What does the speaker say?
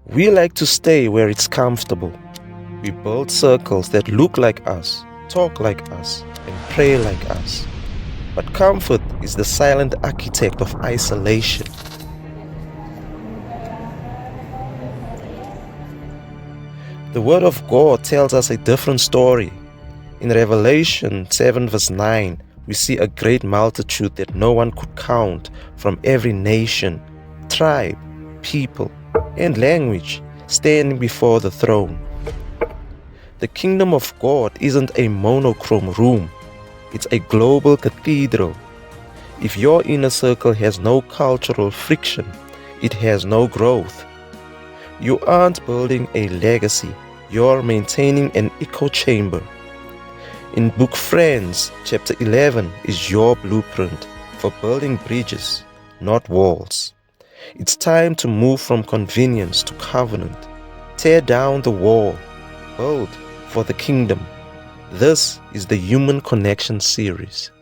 We like to stay where it's comfortable. We build circles that look like us, talk like us, and pray like us. But comfort is the silent architect of isolation. The Word of God tells us a different story. In Revelation 7 verse 9, we see a great multitude that no one could count from every nation, tribe, people, and language standing before the throne. The kingdom of God isn't a monochrome room, it's a global cathedral. If your inner circle has no cultural friction, it has no growth. You aren't building a legacy, you're maintaining an echo chamber. In book Friends, chapter 11 is your blueprint for building bridges, not walls. It's time to move from convenience to covenant. Tear down the wall, build for the kingdom. This is the Human Connection series.